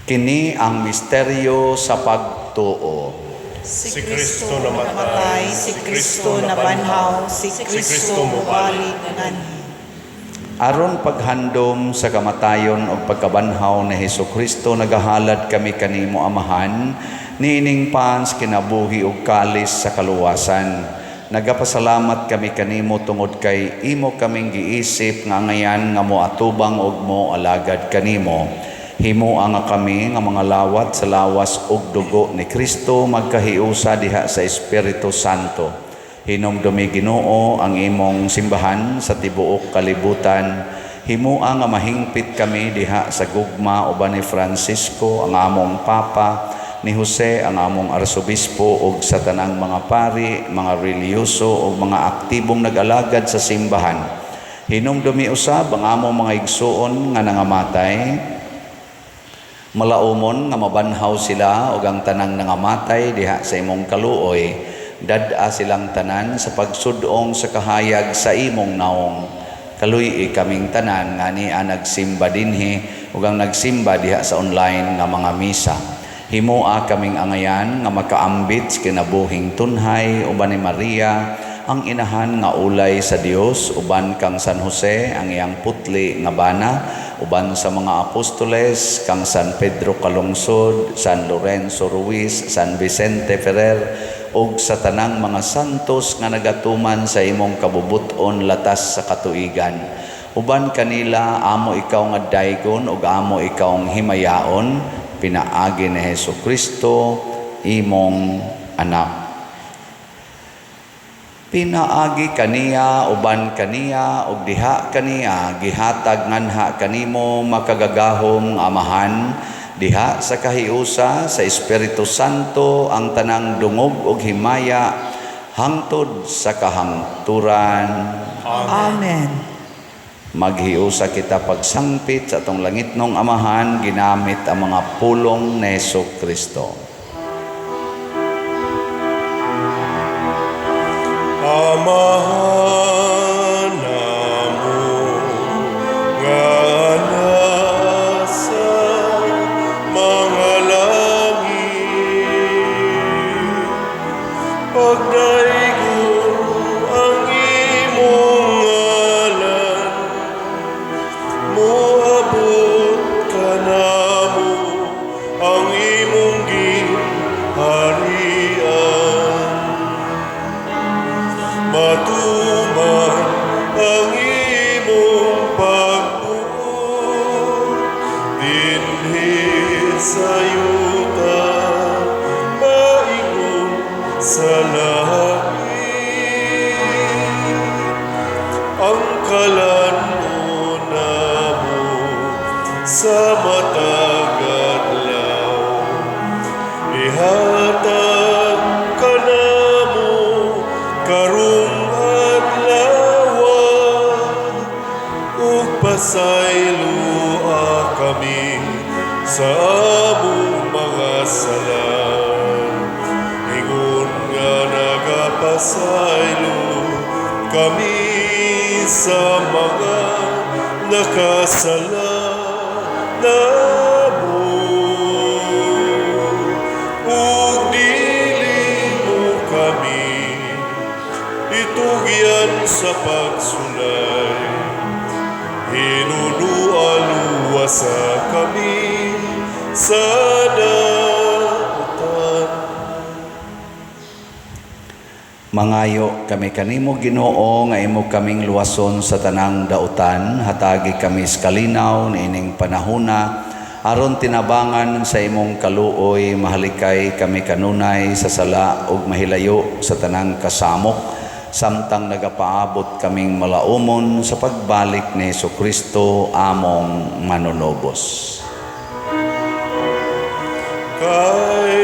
Kini ang misteryo sa pagtuo. Si Kristo namatay, si Kristo nabanhaw, si Kristo mubalik nganhi. Aron paghandom sa kamatayon o pagkabanhaw ni Hesukristo, nagahalad kami kanimo Amahan, niining pans kinabuhi ug kalis sa kaluwasan. Nagapasalamat kami kanimo tungod kay imo kaming giisip nga ngayan nga moatubang ug mo alagad kanimo. Himo nga kami nga mga lawat sa lawas ug dugo ni Kristo magkahiusa diha sa Espiritu Santo. Hinumdumi Ginoo ang imong simbahan sa tibuok kalibutan. Himo nga mahingpit kami diha sa gugma uban ni Francisco ang among Papa, ni Jose ang among Arsobispo ug sa tanang mga pari, mga reliyoso ug mga aktibong nag-alagad sa simbahan. Hinumdumi usab ang among mga igsuon nga nangamatay. Malaumon nga mabanhaw sila ug ang tanang nangamatay diha sa imong kaluoy, dad-a silang tanan sa pagsudong sa kahayag sa imong naong. Kaluy kaming tanan nga niya nagsimba dinhi ug ang nagsimba diha sa online nga mga misa. Himoa kaming angayan nga makaambit kinabuhing tunhay uban ni Maria ang inahan nga ulay sa Dios, uban kang San Jose ang iyang putli nga bana, uban sa mga apostoles kang San Pedro Calungsod, San Lorenzo Ruiz, San Vicente Ferrer ug sa tanang mga santos nga nagatuman sa imong kabubuton latas sa katuigan. Uban kanila amo ikaw nga daygon ug amo ikaw nga himayaon, pinaagi ni Hesukristo imong anak. Pinaagi kaniya, uban kaniya, ug diha kaniya, gihatag nganha kanimo makagagahom Amahan, diha sa kahiusa sa Espiritu Santo ang tanang dungog ug himaya hangtod sa kahangturan. Amen. Maghiusa kita pagsangpit sa atong langitnong Amahan ginamit ang mga pulong ni Hesukristo. Amahan namo nga nasa mga langit, pagdaigo ang imong ngalan, moabot ka namo ang imong ginharian. Matuman ang imong pagbuo dinhi sa yuta, maingon sa langit. Ang kalan-o namo sa matag adlaw, ihatag ka namo karong adlaw, ug pasaylua kami sa among mga sala. Ingon nga nagapasaylo kami sa mga nakasala namo, ug dili mo kami itugyan sa pagsulay. Hinunualuwasa kami sa dautan. Mangayo kami kanimo Ginoo nga imo kaming luwason sa tanang dautan, hatagi kami sa kalinaw niining panahona, aron tinabangan sa imong kaluoy, mahalikay kami kanunay sa sala ug mahilayo sa tanang kasamok, samtang nagapaabot kaming malaumon sa pagbalik ni Hesukristo among manunobos. Kay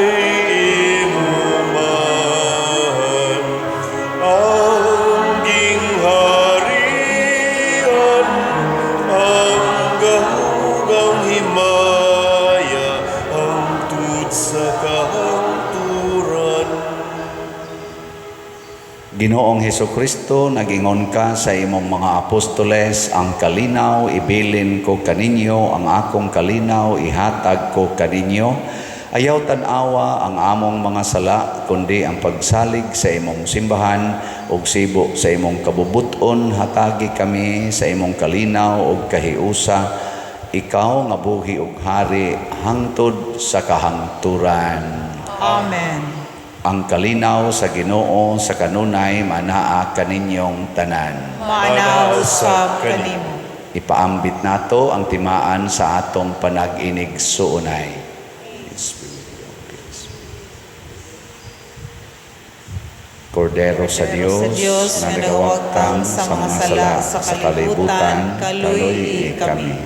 imo man ang gingharian, ang gahugang himaya, hangtod sa kahangturan. Ginoong Hesukristo, nagingon ka sa imong mga apostoles, ang kalinaw ibilin ko kaninyo, ang akong kalinaw ihatag ko kaninyo. Ayaw tanawa ang among mga sala, kundi ang pagsalig sa imong simbahan ug sibo sa imong kabubuton. Hatagi kami sa imong kalinaw ug kahiusa, ikaw nga buhi ug hari hangtod sa kahangturan. Amen. Ang kalinaw sa Ginoo sa kanunay manaa kaninyong tanan. Manaw sa kanimo. Ipaambit nato ang timaan sa atong panag-inig suunay. Kordero sa Diyos, nga nagawagtang sa mga sala sa kalibutan, kaluy kami.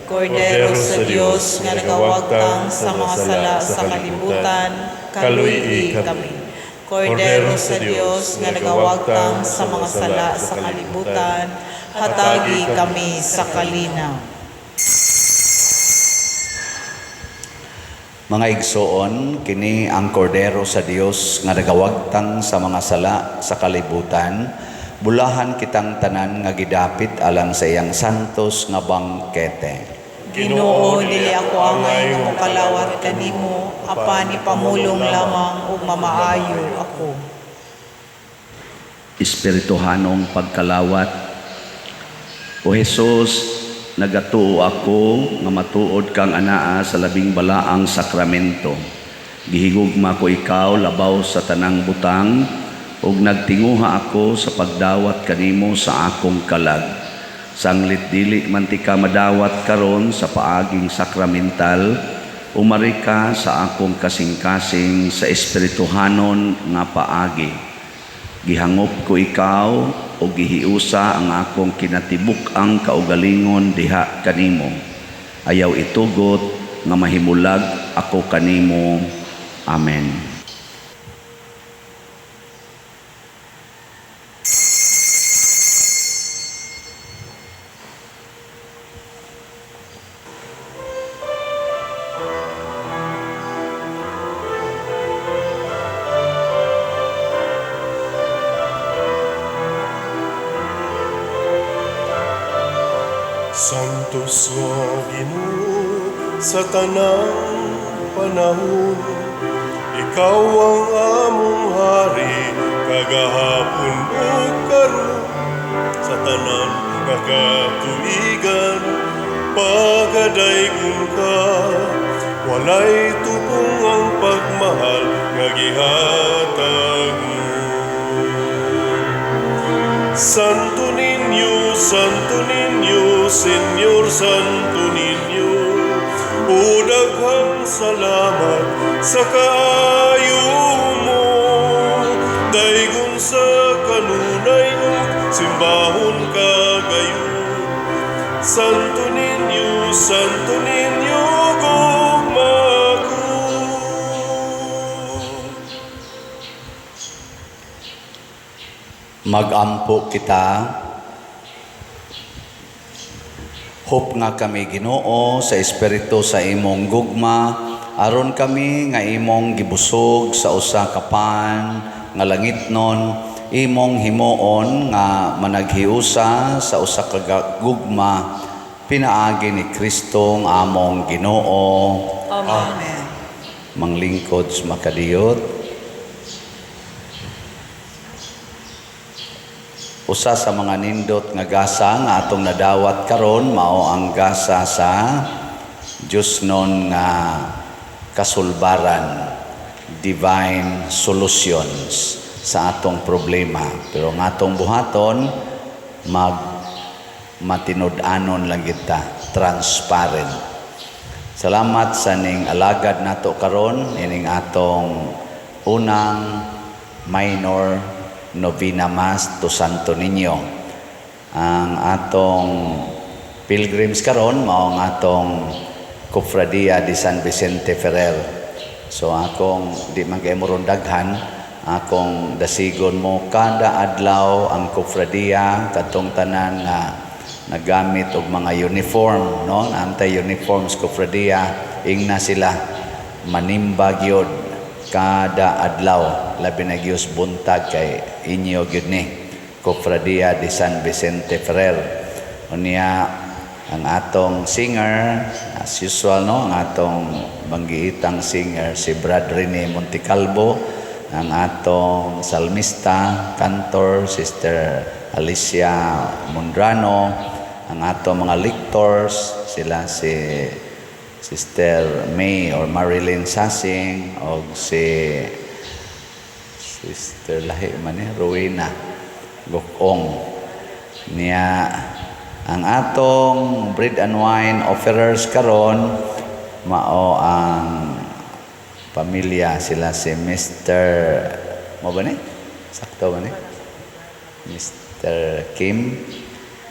Kordero sa Diyos, nga nagawagtang sa mga sala sa kalibutan, kaluy kami. Kordero sa Diyos, nga nagawagtang sa mga sala sa kalibutan, hatagi kami sa kalinaw. Mga igsoon, kini ang kordero sa Dios nga nagawagtang sa mga sala sa kalibutan. Bulahan kitang tanan nga gidapit alang sa iyang santos nga bangkete. Ginoo, dili ako angay nga mokalawat kanimo, apan ipamulong lamang ug mamaayo ako. Espirituhanong pagkalawat. O Jesus, nagatuo ako nga matuod kang anaa sa labing balaang sakramento. Gihigugma ko ikaw labaw sa tanang butang ug nagtinguha ako sa pagdawat kanimo sa akong kalag. Sanglit dili man ti ka madawat karon sa paaging sakramental, umari ka sa akong kasing-kasing sa espirituhanon nga paagi. Gihangop ko ikaw o gihiusa ang akong kinatibuk-ang kaugalingon diha kanimo. Ayaw itugot nga mahimulag ako kanimo. Amen. Santos nga Ginoo sa tanang panahon, ikaw ang among hari, kagahapon o karon. Sa tanan nga katuigan, pagadaygon ka, walay tubong ang pagmahal nga gihatag mo. Santo Niño, Señor Santo Niño, o daghang salamat sa kaayo mo. Daygon sa kanunay mo, simbahon ka gayon. Santo Niño, gugma ko. Magampo kita. Hop nga kami Ginoo sa espiritu sa imong gugma, aron kami nga imong gibusog sa usa ka pan nga langitnon, imong himuon nga managhiusa sa usa ka gugma, pinaagi ni Kristo ang among Ginoo. Amen. Manglingkod sa makadiyot. Usa sa mga nindot nga gasa nga atong nadawat karon mao ang gasa sa Diyos non nga kasulbaran, divine solutions sa atong problema. Pero nga atong buhaton, matinud-anon lang kita, transparent. Salamat sa ning alagad nato karon, ining atong unang minor Novena Mass to Santo Niño. Ang atong pilgrims karon mao ang atong Cofradia de San Vicente Ferrer. So akong di man kay moron daghan, akong dasigon mo kada adlaw ang Cofradia katong tanan nga nagamit og mga uniform, no? Anti-uniforms Cofradia, ingna sila manimba gyud kada adlaw, labi na Diyos buntag kay inyo gyud ni Cofradia de San Vicente Ferrer. Unya ang atong singer, as usual, no, ang atong banggiitang singer si Brad Rene Montecalvo, ang atong salmista, kantor, Sister Alicia Mondrano, ang atong mga lectors, sila si Sister May or Marilyn Sasing o si Sister Lahi man Rowena Gokong niya. Ang atong bread and wine offerers karon mao ang pamilya, sila si Mr. mo ba ni? Sakto ba ni? Mr. Kim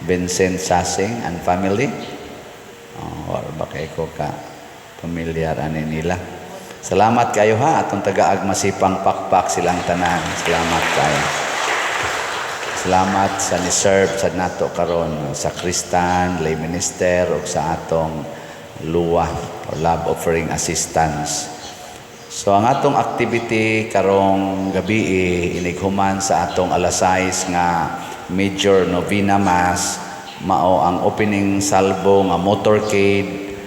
Vincent Sasing and family. Or ba kay ko ka pamilyar ani nila. Salamat kayo ha, atong tagaag masipang pakpak silang tanan. Salamat kayo. Salamat sa ni-serve sa nato karon sa Kristan, lay minister o sa atong luwa or love offering assistance. So ang atong activity karong gabi inighuman sa atong alas 6 nga Major Novena Mass, mao ang opening salvo nga motorcade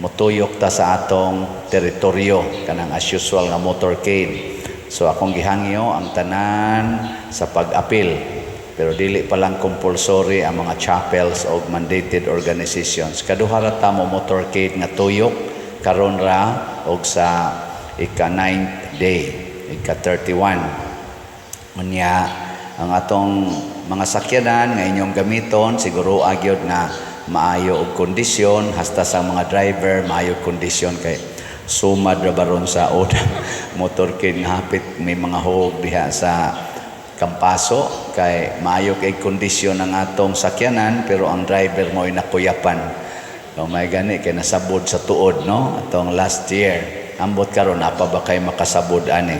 motuyok ta sa atong teritoryo kanang as usual nga motorcade. So akong gihangyo ang tanan sa pag-apil, pero dili pa lang compulsory ang mga chapels o mandated organizations. Kaduha ra ta mo motorcade nga tuyok karon ra og sa ika-9th day, ika-31. Unya ang atong mga sakyanan nga inyong gamiton siguro agyod na maayo og kondisyon, hasta sa mga driver maayo kondisyon kay sumad ra baron sa oda motorcade nga hapit may mga hog diha sa Kampaso kay maayo kay kondisyon ang atong sakyanan, pero ang driver mo ay nakuyapan. So may gani kay nasabod sa tuod, no, atong last year. Ambot karon apa ba kay makasabod ani?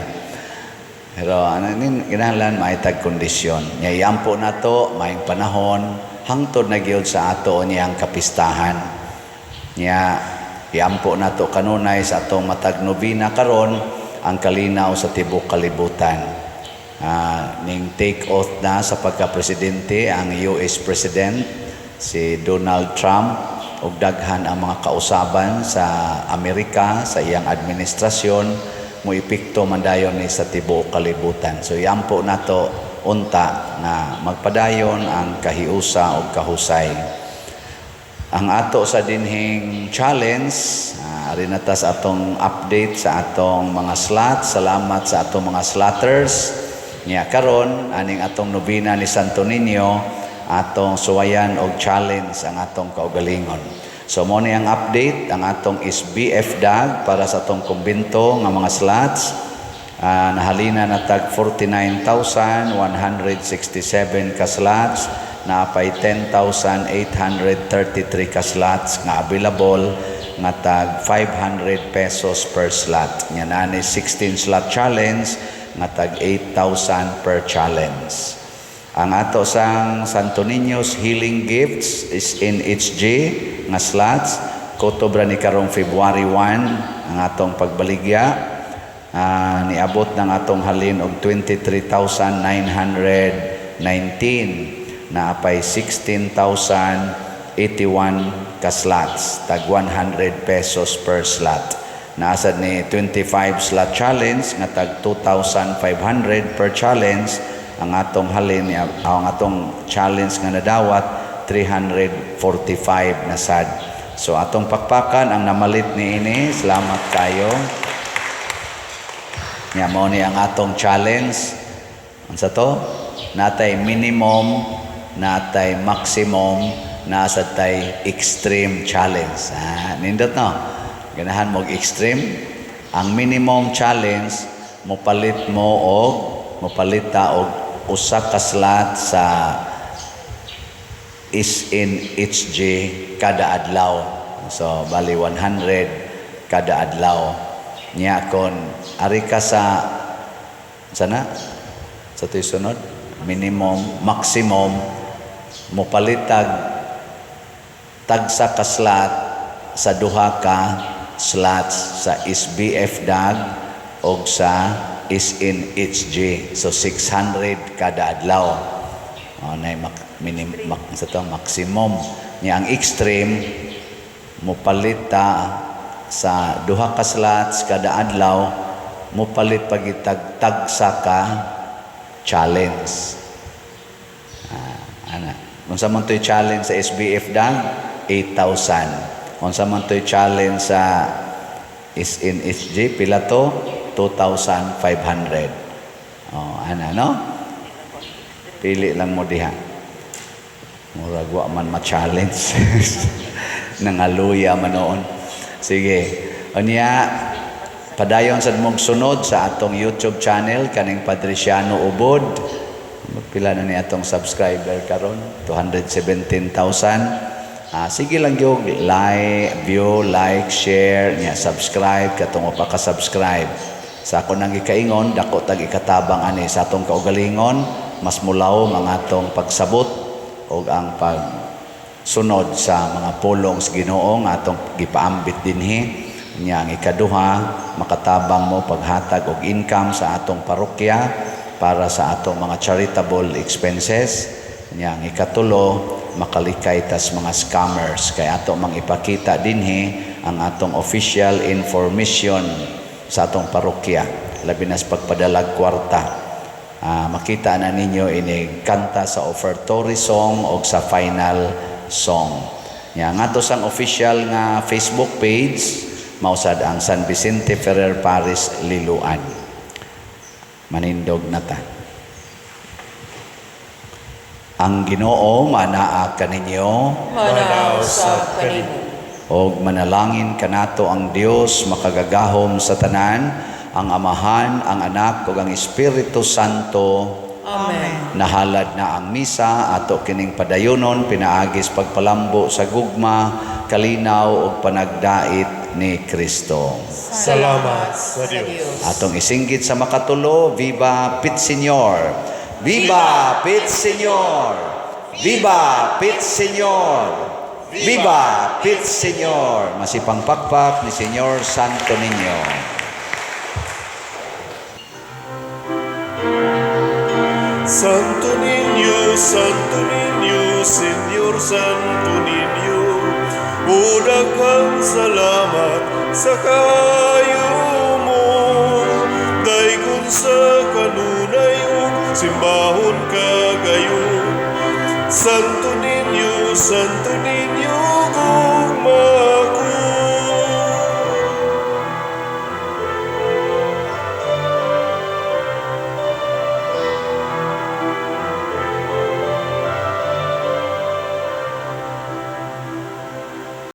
Pero anin kinahanglan maitag kondisyon. Nya iampo nato maayong panahon hangtod na gyud sa ato niyang kapistahan. Nya iampo nato kanunay sa atong matag nobina karon ang kalinaw sa tibok kalibutan. Ning take oath na sa pagka-presidente ang US President si Donald Trump ug daghan ang mga kausaban sa Amerika sa iyang administrasyon mo epekto man dayon ni sa tibuok kalibutan. So iampo nato unta na magpadayon ang kahiusa ug kahusay. Ang ato sa dinhing challenge, ari na ta sa atong update sa atong mga slots. Salamat sa atong mga slotters. Nya karon aning atong nobina ni Santo Niño, atong suwayan og challenge ang atong kaugalingon. So mo ni ang update, ang atong SBF DAG para sa atong kumbento nga mga slots. Nahalina na tag 49,167 ka slots, naapay 10,833 ka slots nga available nga tag 500 pesos per slot. Nya nani 16 slot challenge nga tag 8,000 per challenge. Ang ato sang Santo Niño's Healing Gifts is in HG nga slots. Kotobra ni karong February 1 ang atong pagbaligya. Niabot ng atong halin og 23,919 na apay 16,081 ka slots, tag 100 pesos per slot. Naasad ni 25 slot challenge nga tag 2,500 per challenge. Ang atong halin, ang atong challenge nga nadawat 345 na sad. So atong pakpakan ang namalit ni ini. Salamat kayo. Nya mo ni ang atong challenge. Unsa to? Natay minimum, natay maximum, nasa tay extreme challenge. Nindot no. Ganahan mo extreme. Ang minimum challenge mopalita og usa ka slot sa is in HG kada adlaw. So bali 100 kada adlaw. Nya kon ari ka sa sana sa sunod minimum maximum mopalitag tagsa ka slot sa duha ka slots sa SBF DAG o sa is in HG. So 600 kada adlaw. Na maximum Nya ang extreme mopalit ta sa duha ka slots kada adlaw, mopalit pagitag sa ka challenge. Ana, unsa man toy challenge sa SBF dag 8,000. Unsa man toy challenge sa SNSG pila to 2,500. Oh, ana no? Pili lang mo diha. Murag wa man ma-challenge. Nangaluya man noon. Sige. Unya, padayon sad mong sunod sa atong YouTube channel kaning Patriciano Ubod. Pila na ni atong subscriber karon? 217,000. Sige lang gyud view, like, share, nya subscribe katong pa ka subscribe. Sa ako nang gikaingon dako tag ikatabang ani sa atong kaugalingon, mas mulaw ang atong pagsabot o ang pagsunod sa mga pulong sa Ginoo nga atong gipaambit dinhi. Nya ang ikaduha, makatabang mo paghatag og income sa atong parokya para sa atong mga charitable expenses. Nya ang ikatulo, makalikay tas mga scammers kay ato mang ipakita dinhi ang atong official information sa atong parokya labi na sa pagpadalag kwarta. Makita na ninyo ini kanta sa offertory song o sa final song. Nya nga to sang official nga Facebook page mausad ang San Vicente Ferrer Parish Liloan. Manindog na ta. Ang Ginoo manaa kaninyo, Manaw sa kanimo. og manalangin kanato ang Dios makagagahom sa tanan, ang Amahan, ang Anak ug ang Espiritu Santo. Amen. Nahalad na ang misa ato kining padayonon pinaagis pagpalambo sa gugma, kalinaw ug panagdait ni Kristo. Salamat sa Dios. Atong isinggit sa makatulo, Viva Pit Señor! Viva Pit Señor! Viva Pit Señor! Viva Pit Señor! Masipang pakpak ni Señor Santo Niño. Santo Niño, Señor Santo Niño, o daghang salamat sa kaayo mo. Daygon sa kanunay ug simbahon kagayon. Santo Niño,